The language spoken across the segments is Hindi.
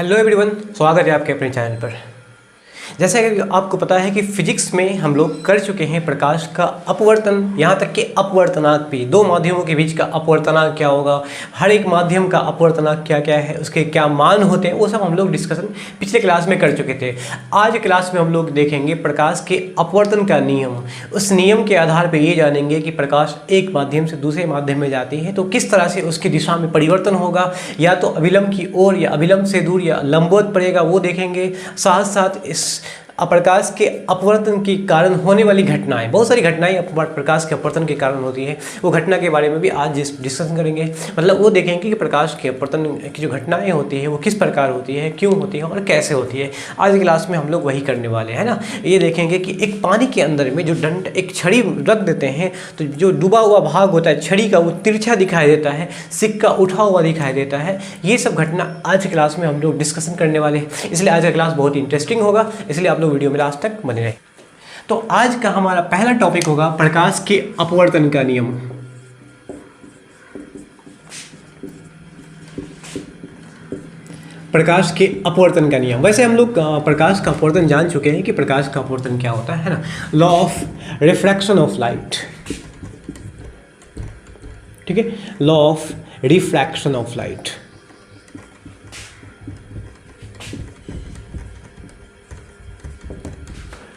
हेलो एवरीवन, स्वागत है आपके अपने चैनल पर। जैसा कि आपको पता है कि फिजिक्स में हम लोग कर चुके हैं प्रकाश का अपवर्तन, यहाँ तक कि अपवर्तनांक भी, दो माध्यमों के बीच का अपवर्तनांक क्या होगा, हर एक माध्यम का अपवर्तनांक क्या क्या है, उसके क्या मान होते हैं, वो सब हम लोग डिस्कशन पिछले क्लास में कर चुके थे। आज क्लास में हम लोग देखेंगे प्रकाश के अपवर्तन का नियम। उस नियम के आधार पर ये जानेंगे कि प्रकाश एक माध्यम से दूसरे माध्यम में जाती है तो किस तरह से उसकी दिशा में परिवर्तन होगा, या तो अभिलंब की ओर या अभिलंब से दूर या लंबवत पड़ेगा, वो देखेंगे। साथ साथ इस प्रकाश के अपवर्तन के कारण होने वाली घटनाएं, बहुत सारी घटनाएं प्रकाश के अपवर्तन के कारण होती है, वो घटना के बारे में भी आज डिस्कशन करेंगे। मतलब वो देखेंगे कि प्रकाश के अपवर्तन की जो घटनाएं होती है वो किस प्रकार होती है, क्यों होती है और कैसे होती है। आज की क्लास में हम लोग वही करने वाले हैं ना। ये देखेंगे कि एक पानी के अंदर में जो दंड एक छड़ी रख देते हैं तो जो डूबा हुआ भाग होता है छड़ी का वो तिरछा दिखाई देता है, सिक्का उठा हुआ दिखाई देता है। ये सब घटना आज की क्लास में हम लोग डिस्कशन करने वाले हैं, इसलिए आज का क्लास बहुत इंटरेस्टिंग होगा, इसलिए आप लोग वीडियो में लास्ट तक बने रहे। तो आज का हमारा पहला टॉपिक होगा प्रकाश के अपवर्तन का नियम। प्रकाश के अपवर्तन का नियम। वैसे हम लोग प्रकाश का अपवर्तन जान चुके हैं कि प्रकाश का अपवर्तन क्या होता है ना। Law of refraction of light, ठीक है, law of refraction of light.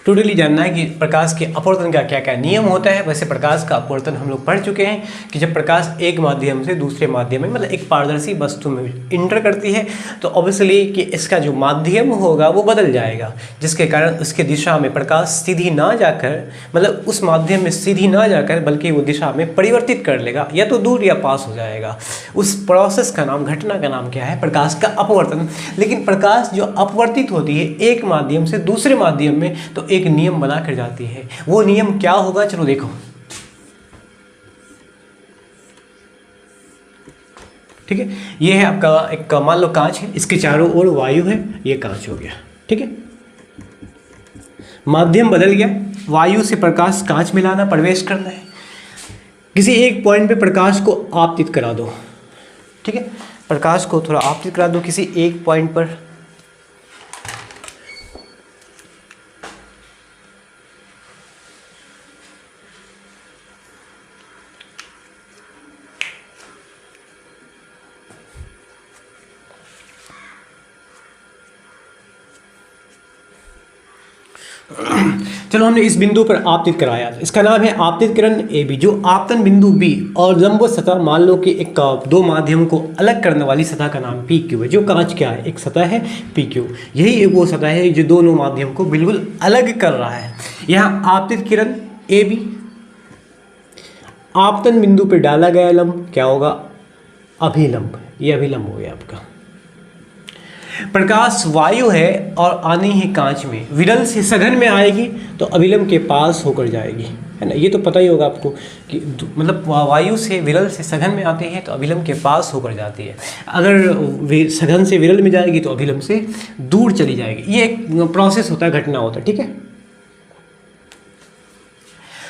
Totally जानना है कि प्रकाश के अपवर्तन का क्या क्या नियम होता है। वैसे प्रकाश का अपवर्तन हम लोग पढ़ चुके हैं कि जब प्रकाश एक माध्यम से दूसरे माध्यम में, मतलब एक पारदर्शी वस्तु में इंटर करती है तो ऑब्वियसली कि इसका जो माध्यम होगा वो बदल जाएगा, जिसके कारण उसके दिशा में प्रकाश सीधी ना जाकर, मतलब उस माध्यम में सीधी ना जाकर बल्कि वो दिशा में परिवर्तित कर लेगा, या तो दूर या पास हो जाएगा। उस प्रोसेस का नाम, घटना का नाम क्या है? प्रकाश का अपवर्तन। लेकिन प्रकाश जो अपवर्तित होती है एक माध्यम से दूसरे माध्यम में तो एक नियम बना कर जाती है। वो नियम क्या होगा, चलो देखो। ठीक है, ये है आपका एक, मान लो कांच है, इसके चारों ओर वायु है, ये कांच हो गया। ठीक है, माध्यम बदल गया, वायु से प्रकाश कांच में लाना, प्रवेश करना है। किसी एक पॉइंट पे प्रकाश को आपतित करा दो। ठीक है, प्रकाश को थोड़ा आपतित करा दो किसी एक पॉइंट पर। चलो, हमने इस बिंदु पर आपतित कराया, इसका नाम है आपतित किरण AB। जो आपतन बिंदु B और लंबवत सतह, मान लो कि एक दो माध्यम को अलग करने वाली सतह का नाम PQ है। जो कांच क्या है, एक सतह है PQ, यही एक वो सतह है जो दोनों माध्यम को बिल्कुल अलग कर रहा है। यहाँ आपतित किरण AB, आपतन बिंदु पर डाला गया लंब क्या होगा? अभिलंब। ये अभिलंब हो गया आपका। प्रकाश वायु है और आनी है कांच में, विरल से सघन में आएगी तो अभिलंब के पास होकर जाएगी, है ना। ये तो पता ही होगा आपको कि मतलब वायु से विरल से सघन में आती है तो अभिलंब के पास होकर जाती है। अगर सघन से विरल में जाएगी तो अभिलंब से दूर चली जाएगी। ये एक प्रोसेस होता है, घटना होता है। ठीक है,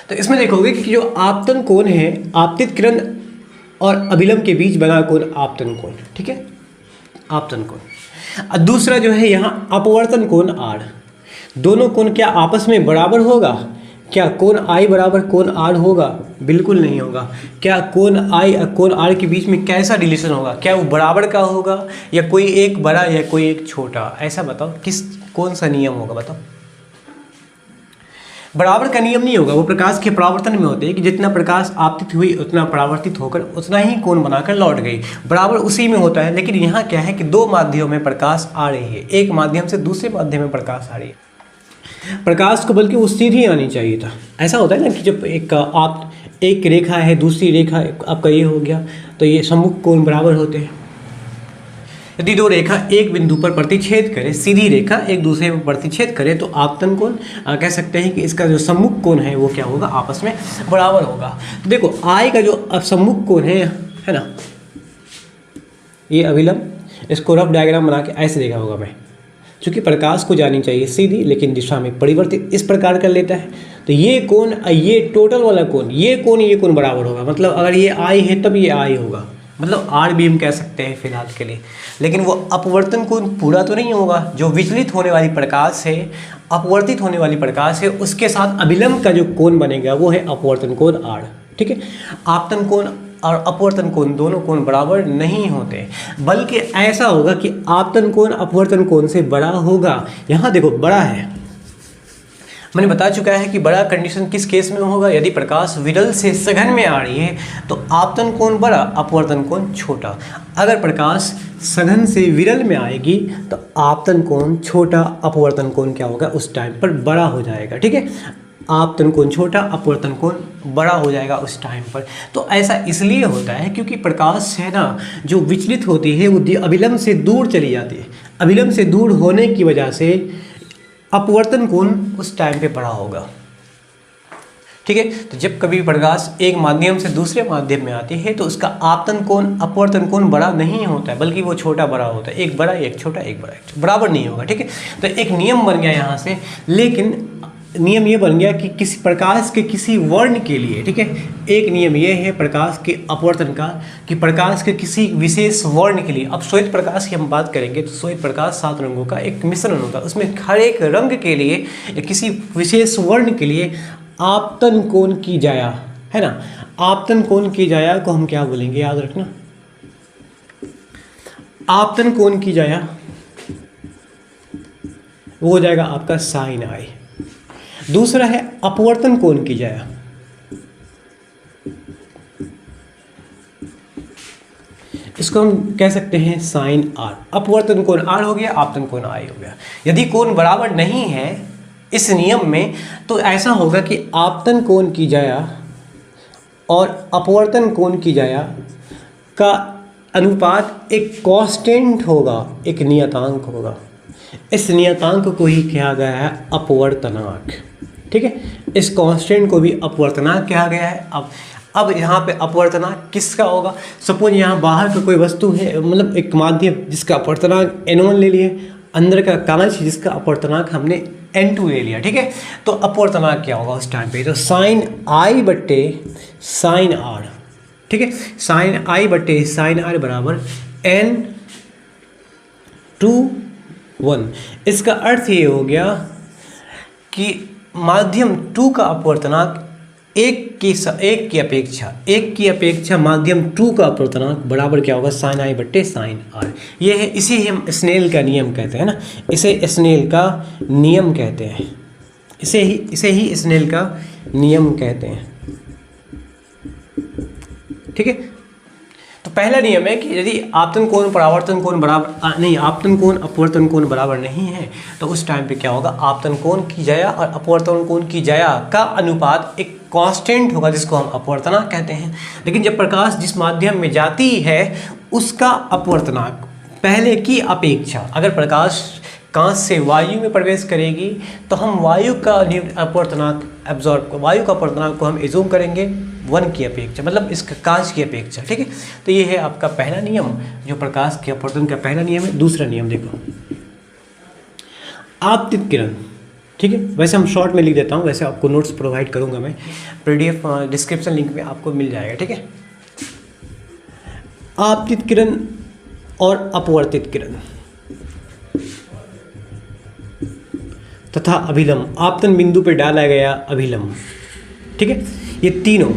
तो इसमें देखोगे कि जो आपतन कोण है, आपतित किरण और अभिलंब के बीच बना कोण आपतन कोण। ठीक है, आपतन कोण। दूसरा जो है यहाँ अपवर्तन कोण R। दोनों कोण क्या आपस में बराबर होगा? क्या कोण I बराबर कोण R होगा? बिल्कुल नहीं होगा। क्या कोण I और कोण R के बीच में कैसा रिलेशन होगा? क्या वो बराबर का होगा या कोई एक बड़ा या कोई एक छोटा? ऐसा बताओ, कौन सा नियम होगा बताओ? बराबर का नियम नहीं होगा, वो प्रकाश के परावर्तन में होते हैं कि जितना प्रकाश आपतित हुई उतना परावर्तित होकर उतना ही कोण बनाकर लौट गई, बराबर उसी में होता है। लेकिन यहाँ क्या है कि दो माध्यमों में प्रकाश आ रही है, एक माध्यम से दूसरे माध्यम में प्रकाश आ रही है। प्रकाश को बल्कि वो सीधी आनी चाहिए था। ऐसा होता है ना कि जब एक रेखा है, दूसरी रेखा आपका ये हो गया तो ये सम्मुख कोण बराबर होते हैं। यदि दो रेखा एक बिंदु पर प्रतिच्छेद करे, सीधी रेखा एक दूसरे पर प्रतिच्छेद करे तो आपतन कोण कह सकते हैं कि इसका जो सम्मुख कोण है वो क्या होगा? आपस में बराबर होगा। तो देखो I का जो सम्मुख कोण है ना, ये अभिलंब, इसको रफ डायग्राम बना के ऐसे देखा होगा मैं, चूँकि प्रकाश को जानी चाहिए सीधी लेकिन दिशा में परिवर्तित इस प्रकार कर लेता है। तो ये कोण, ये टोटल वाला कोण, ये कोण बराबर होगा। मतलब अगर ये I है तब ये I होगा, मतलब आर भी हम कह सकते हैं फिलहाल के लिए। लेकिन वो अपवर्तन कोण पूरा तो नहीं होगा। जो विचलित होने वाली प्रकाश है, अपवर्तित होने वाली प्रकाश है, उसके साथ अभिलंब का जो कोण बनेगा वो है अपवर्तन कोण आर। ठीक है, आपतन कोण और अपवर्तन कोण दोनों कोण बराबर नहीं होते, बल्कि ऐसा होगा कि आपतन कोण अपवर्तन कोण से बड़ा होगा। यहाँ देखो बड़ा है, मैंने बता चुका है कि बड़ा कंडीशन किस केस में होगा, यदि प्रकाश विरल से सघन में आ रही है तो आपतन कोण बड़ा, अपवर्तन कोण छोटा। अगर प्रकाश सघन से विरल में आएगी तो आपतन कोण छोटा, अपवर्तन कोण क्या होगा उस टाइम पर बड़ा हो जाएगा। ठीक है, आपतन कोण छोटा, अपवर्तन कोण बड़ा हो जाएगा उस टाइम पर। तो ऐसा इसलिए होता है क्योंकि प्रकाश है ना जो विचलित होती है वो अभिलंब से दूर चली जाती है। अभिलंब से दूर होने की वजह से अपवर्तन कोण उस टाइम पे बड़ा होगा। ठीक है, तो जब कभी प्रकाश एक माध्यम से दूसरे माध्यम में आती है तो उसका आपतन कोण अपवर्तन कोण बड़ा नहीं होता है, बल्कि वो छोटा बड़ा होता है। एक बड़ा एक छोटा, एक बड़ा एक बराबर नहीं होगा। ठीक है, तो एक नियम बन गया यहाँ से। लेकिन नियम ये बन गया कि किसी प्रकाश के किसी वर्ण के लिए, ठीक है, एक नियम ये है प्रकाश के अपवर्तन का कि प्रकाश के किसी विशेष वर्ण के लिए, अब श्वेत प्रकाश की हम बात करेंगे तो श्वेत प्रकाश 7 रंगों का एक मिश्रण होता है, उसमें हर एक रंग के लिए या किसी विशेष वर्ण के लिए आपतन कोण की जाया, है ना, आपतन कोण की जाया को हम क्या बोलेंगे, याद रखना, आपतन कोण की जाया वो हो जाएगा आपका साइन आई। दूसरा है अपवर्तन कोण की जाया, इसको हम कह सकते हैं साइन आर। अपवर्तन कोण आर हो गया, आपतन कोण आई हो गया। यदि कोण बराबर नहीं है इस नियम में तो ऐसा होगा कि आपतन कोण की जाया और अपवर्तन कोण की जाया का अनुपात एक कांस्टेंट होगा, एक नियतांक होगा। इस नियतांक को ही कहा गया है अपवर्तनांक। ठीक है, इस कांस्टेंट को भी अपवर्तनांक कहा गया है। अब यहाँ पे अपवर्तनांक किसका होगा, सपोज यहाँ बाहर का कोई वस्तु है, मतलब एक माध्यम जिसका अपवर्तनांक n1 ले लिए, अंदर का कांच जिसका अपवर्तनांक हमने n2 ले लिया। ठीक है, तो अपवर्तनांक क्या होगा उस टाइम पे, तो साइन आई बट्टे साइन आर। ठीक है, साइन आई बट्टे साइन आर बराबर n/2 इसका अर्थ ये हो गया कि माध्यम 2 का अपवर्तनांक एक की अपेक्षा माध्यम 2 का अपवर्तनांक बराबर क्या होगा, साइन आई बट्टे साइन आर। ये है, इसे हम स्नेल का नियम कहते हैं ना, इसे स्नेल का नियम कहते हैं, इसे ही स्नेल का नियम कहते हैं। ठीक है, तो पहला नियम है कि यदि आपतन कोण परावर्तन कोण बराबर नहीं, आपतन कोण अपवर्तन कोण बराबर नहीं है तो उस टाइम पे क्या होगा, आपतन कोण की जाया और अपवर्तन कोण की जाया का अनुपात एक कांस्टेंट होगा जिसको हम अपवर्तनांक कहते हैं। लेकिन जब प्रकाश जिस माध्यम में जाती है उसका अपवर्तनांक पहले की अपेक्षा, अगर प्रकाश कांच से वायु में प्रवेश करेगी तो हम वायु का अपवर्तनांक वायु का अपवर्तनांक को हम एज्यूम करेंगे 1 की अपेक्षा, मतलब इसका कांच की अपेक्षा। ठीक है, तो ये है आपका पहला नियम जो प्रकाश के अपवर्तन का पहला नियम है। दूसरा नियम देखो, आपतित किरण। ठीक है, वैसे हम शॉर्ट में लिख देता हूँ, वैसे आपको नोट्स प्रोवाइड करूँगा मैं, PDF डिस्क्रिप्शन लिंक में आपको मिल जाएगा। ठीक है, आपतित किरण और अपवर्तित किरण तथा अभिलंब, आपतन बिंदु पर डाला गया अभिलंब। ठीक है, ये तीनों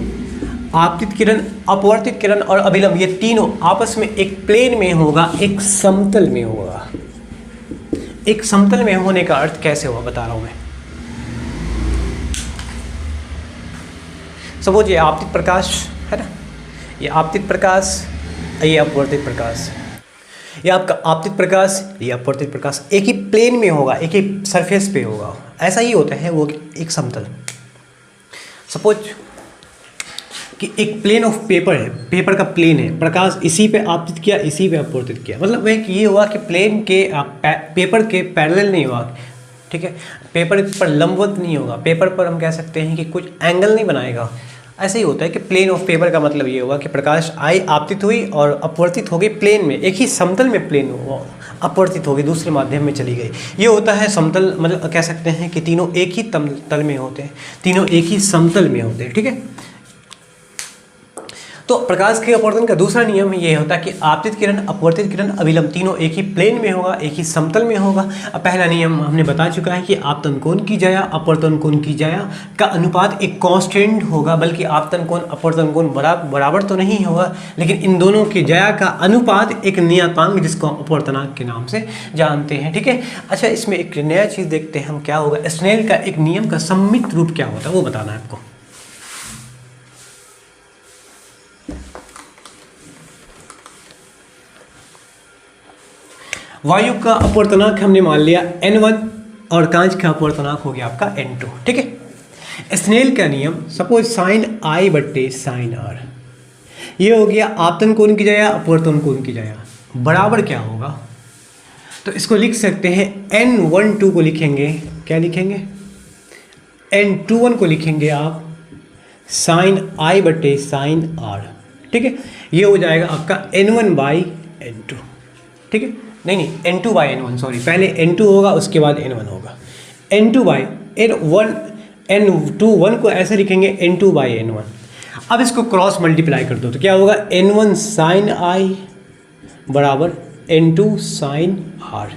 आपतित किरण, अपवर्तित किरण और अभिलंब, ये तीनों आपस में एक प्लेन में होगा, एक समतल में होगा। एक समतल में होने का अर्थ कैसे हुआ बता रहा हूं मैं। सपोज ये आपतित प्रकाश है ना, ये आपतित प्रकाश, ये अपवर्तित प्रकाश, ये आपका आपतित प्रकाश, ये अपवर्तित प्रकाश एक ही प्लेन में होगा, एक ही सरफेस पे होगा। ऐसा ही होता है वो एक समतल। सपोज कि एक प्लेन ऑफ पेपर है, पेपर का प्लेन है, प्रकाश इसी पे आपतित किया, इसी पे अपवर्तित किया, मतलब वह ये हुआ कि प्लेन के पेपर के पैरेलल नहीं हुआ। ठीक है, पेपर पर लंबवत नहीं होगा, पेपर पर हम कह सकते हैं कि कुछ एंगल नहीं बनाएगा। ऐसे ही होता है कि प्लेन ऑफ पेपर का मतलब ये हुआ कि प्रकाश आई आपतित हुई और अपवर्तित हो गई प्लेन में, एक ही समतल में प्लेन हुआ, अपवर्तित हो गई, दूसरे माध्यम में चली गई। ये होता है समतल, मतलब कह सकते हैं कि तीनों एक ही तल में होते हैं, तीनों एक ही समतल में होते हैं। ठीक है, तो प्रकाश के अपवर्तन का दूसरा नियम ये होता है कि आपतित किरण, अपवर्तित किरण, अभिलंब तीनों एक ही प्लेन में होगा, एक ही समतल में होगा। अब पहला नियम हमने बता चुका है कि आपतन कोण की ज्या, अपवर्तन कोण की ज्या का अनुपात एक कांस्टेंट होगा, बल्कि आपतन कोण अपवर्तन कोण बराबर तो नहीं होगा, लेकिन इन दोनों की ज्या का अनुपात एक नियतांक जिसको हम अपवर्तनांक के नाम से जानते हैं। ठीक है। अच्छा, इसमें एक नया चीज़ देखते हैं हम, क्या होगा स्नेल का एक नियम का सम्मित रूप क्या होता है वो बताना है आपको। वायु का अपवर्तनांक हमने मान लिया n1 और कांच का अपवर्तनांक हो गया आपका n2। ठीक है। स्नेल का नियम, सपोज साइन I बट्टे साइन R, ये हो गया आपतन कोण की ज्या, अपवर्तन कोण की ज्या, बराबर क्या होगा, तो इसको लिख सकते हैं n12 को लिखेंगे, क्या लिखेंगे, n21 को लिखेंगे आप साइन I बट्टे साइन R। ठीक है। ये हो जाएगा आपका n1 बाई n2। ठीक है, नहीं n2 बाई n1, सॉरी, पहले n2 होगा उसके बाद n1 होगा, n2 बाई n21 को ऐसे लिखेंगे n2 बाई n1। अब इसको क्रॉस मल्टीप्लाई कर दो तो क्या होगा, n1 साइन I बराबर n2 साइन R।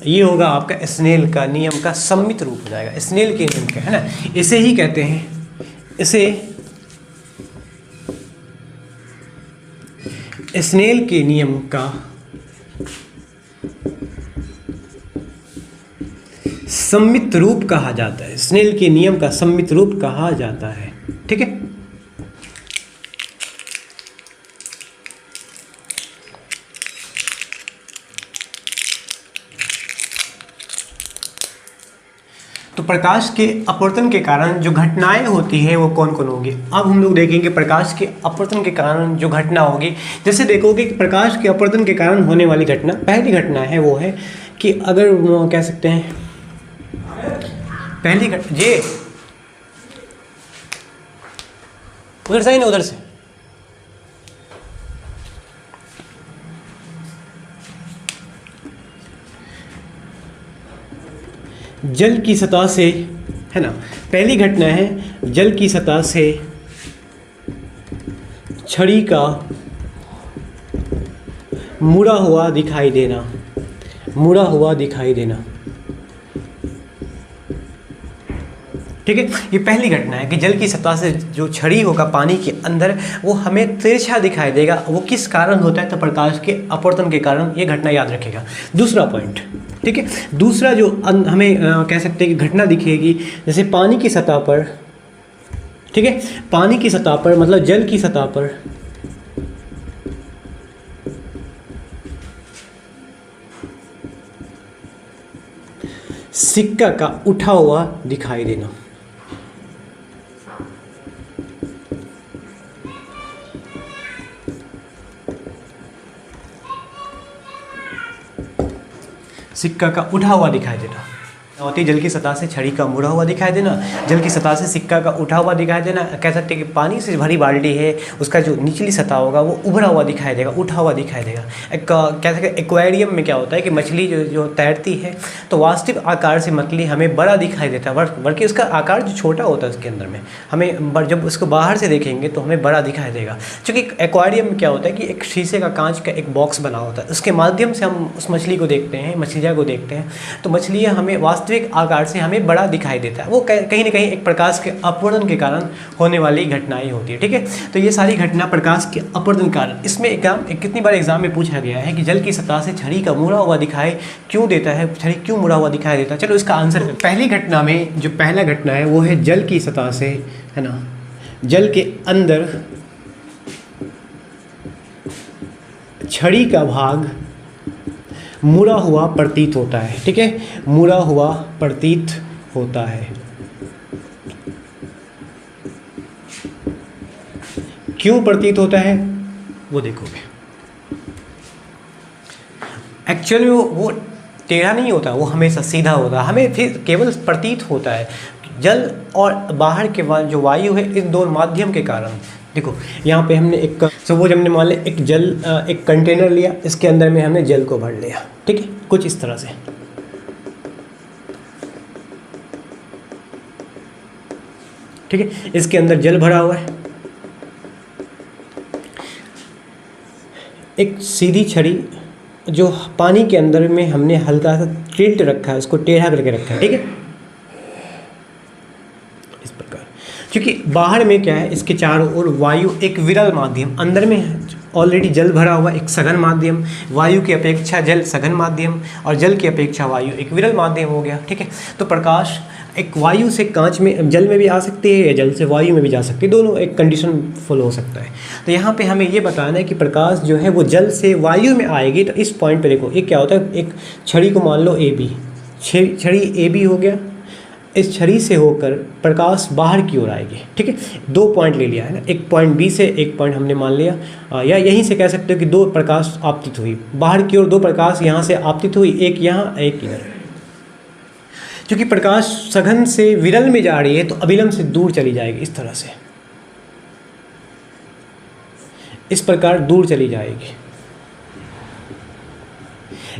ये होगा आपका स्नेल का नियम का सम्मित रूप हो जाएगा, स्नेल के नियम का, है ना। इसे ही कहते हैं, इसे स्नेल के नियम का सम्मित रूप कहा जाता है, स्नेल के नियम का सम्मित रूप कहा जाता है। ठीक है। तो प्रकाश के अपवर्तन के कारण जो घटनाएं होती हैं वो कौन कौन होगी। अब हम लोग देखेंगे प्रकाश के अपवर्तन के कारण जो घटना होगी। जैसे देखोगे कि प्रकाश के अपवर्तन के कारण होने वाली घटना, पहली घटना है वो है कि अगर कह सकते हैं पहली घटना ये उधर से ही ना, उधर से जल की सतह से, है ना, पहली घटना है जल की सतह से छड़ी का मुड़ा हुआ दिखाई देना, मुड़ा हुआ दिखाई देना। ठीक है, ये पहली घटना है कि जल की सतह से जो छड़ी होगा पानी के अंदर वो हमें तिरछा दिखाई देगा। वो किस कारण होता है, तो प्रकाश के अपवर्तन के कारण। ये घटना याद रखेगा। दूसरा पॉइंट, ठीक है, दूसरा जो हमें कह सकते हैं कि घटना दिखेगी, जैसे पानी की सतह पर, ठीक है, पानी की सतह पर मतलब जल की सतह पर सिक्का का उठा हुआ दिखाई देना। सिक्का का उठा हुआ दिखाई देना होती, जल की सतह से छड़ी का मुड़ा हुआ दिखाई देना, जल की सतह से सिक्का का उठा हुआ दिखाई देना। कह सकते हैं कि पानी से भरी बाल्टी है, उसका जो निचली सतह होगा वो उभरा हुआ दिखाई देगा, उठा हुआ दिखाई देगा। एक कह सकते हैं एक्वेरियम में क्या होता है कि मछली जो तैरती है तो वास्तविक आकार से मछली हमें बड़ा दिखाई देता है, बल्कि उसका आकार जो छोटा होता है उसके अंदर में हमें, जब उसको बाहर से देखेंगे तो हमें बड़ा दिखाई देगा। क्योंकि एक्वेरियम में क्या होता है कि एक शीशे का, कांच का एक बॉक्स बना होता है, उसके माध्यम से हम उस मछली को देखते हैं, मछलियाँ को देखते हैं, तो मछलियाँ हमें वास्तविक आकार से हमें बड़ा दिखाई देता है। वो कहीं ना कहीं एक प्रकाश के अपवर्तन के कारण होने वाली घटनाएं होती है। ठीक है, तो ये सारी घटना प्रकाश के अपवर्तन के कारण। इसमें कितनी बार एग्जाम में पूछा गया है कि जल की सतह से छड़ी का मुड़ा हुआ दिखाई क्यों देता है, छड़ी क्यों मुड़ा हुआ दिखाई देता है। चलो इसका आंसर, पहली घटना में जो पहला घटना है वो है जल की सतह से, है ना, जल के अंदर छड़ी का भाग मुड़ा हुआ प्रतीत होता है। ठीक है, मुड़ा हुआ प्रतीत होता है। क्यों प्रतीत होता है वो देखोगे। एक्चुअली वो टेढ़ा नहीं होता, वो हमेशा सीधा होता है, हमें फिर केवल प्रतीत होता है जल और बाहर के जो वायु है इन दोनों माध्यम के कारण। देखो यहाँ पे हमने एक सपोज हमने मान लिया एक कंटेनर लिया, इसके अंदर में हमने जल को भर लिया। ठीक है, कुछ इस तरह से, ठीक है, इसके अंदर जल भरा हुआ है, एक सीधी छड़ी जो पानी के अंदर में हमने हल्का सा टिल्ट रखा है, उसको टेढ़ा करके रखा है, ठीक है, इस प्रकार। क्योंकि बाहर में क्या है, इसके चारों ओर वायु एक विरल माध्यम, अंदर में ऑलरेडी जल भरा हुआ एक सघन माध्यम, वायु की अपेक्षा जल सघन माध्यम और जल की अपेक्षा वायु एक विरल माध्यम हो गया, ठीक है। तो प्रकाश एक वायु से कांच में, जल में भी आ सकती है या जल से वायु में भी जा सकती है, दोनों एक कंडीशन फुल हो सकता है। तो यहाँ पे हमें ये बताना है कि प्रकाश जो है वो जल से वायु में आएगी। तो इस पॉइंट पे देखो, एक क्या होता है, एक छड़ी को मान लो ए बी, छड़ी ए बी हो गया, इस छड़ी से होकर प्रकाश बाहर की ओर आएगी, ठीक है। 2 पॉइंट ले लिया है ना, एक पॉइंट बी से एक पॉइंट हमने मान लिया, या यहीं से कह सकते हो कि 2 प्रकाश आपतित हुई बाहर की ओर, 2 प्रकाश यहाँ से आपतित हुई, एक यहाँ एक इधर। क्योंकि प्रकाश सघन से विरल में जा रही है तो अविलंब से दूर चली जाएगी, इस तरह से, इस प्रकार दूर चली जाएगी।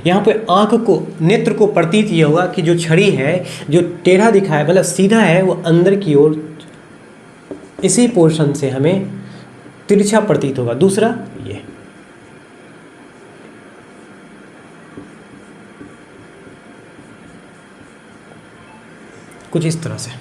यहाँ पे आँख को, नेत्र को प्रतीत ये होगा कि जो छड़ी है, जो टेढ़ा दिखा है, मतलब सीधा है, वो अंदर की ओर इसी पोर्शन से हमें तिरछा प्रतीत होगा। दूसरा ये, कुछ इस तरह से।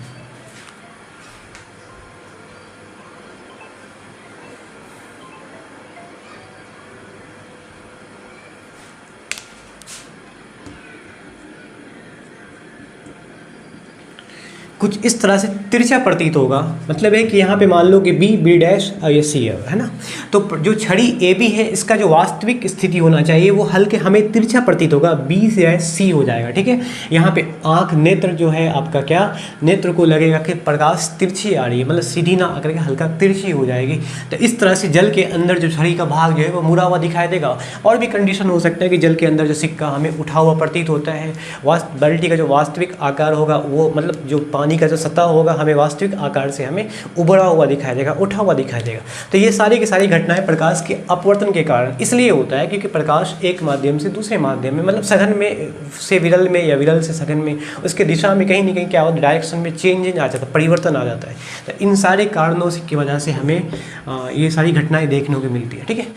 कुछ इस तरह से तिरछा प्रतीत होगा, मतलब है कि यहाँ पे मान लो कि बी बी डैश और ये सी है ना। तो जो छड़ी ए बी है, इसका जो वास्तविक स्थिति होना चाहिए वो हल्के हमें तिरछा प्रतीत होगा, बी से सी हो जाएगा, ठीक है। यहाँ पे आँख, नेत्र जो है आपका, क्या नेत्र को लगेगा कि प्रकाश तिरछी आ रही है, मतलब सीधी ना आकर के हल्का तिरछी हो जाएगी। तो इस तरह से जल के अंदर जो छड़ी का भाग जो है वो मुड़ा हुआ दिखाई देगा। और भी कंडीशन हो सकता है कि जल के अंदर जो सिक्का हमें उठा हुआ प्रतीत होता है, बाल्टी का जो वास्तविक आकार होगा वो, मतलब जो पानी का जो सतह होगा, हमें वास्तविक आकार से हमें उभरा हुआ दिखाई देगा, उठा हुआ दिखाई देगा। तो ये सारी की सारी घटनाएं प्रकाश के अपवर्तन के कारण इसलिए होता है क्योंकि प्रकाश एक माध्यम से दूसरे माध्यम में, मतलब सघन में से विरल में या विरल से सघन में, उसके दिशा में कहीं ना कहीं क्या होता है, डायरेक्शन में चेंज आ जाता है, परिवर्तन आ जाता है। तो इन सारे कारणों की वजह से हमें ये सारी घटनाएं देखने को मिलती है, ठीक है।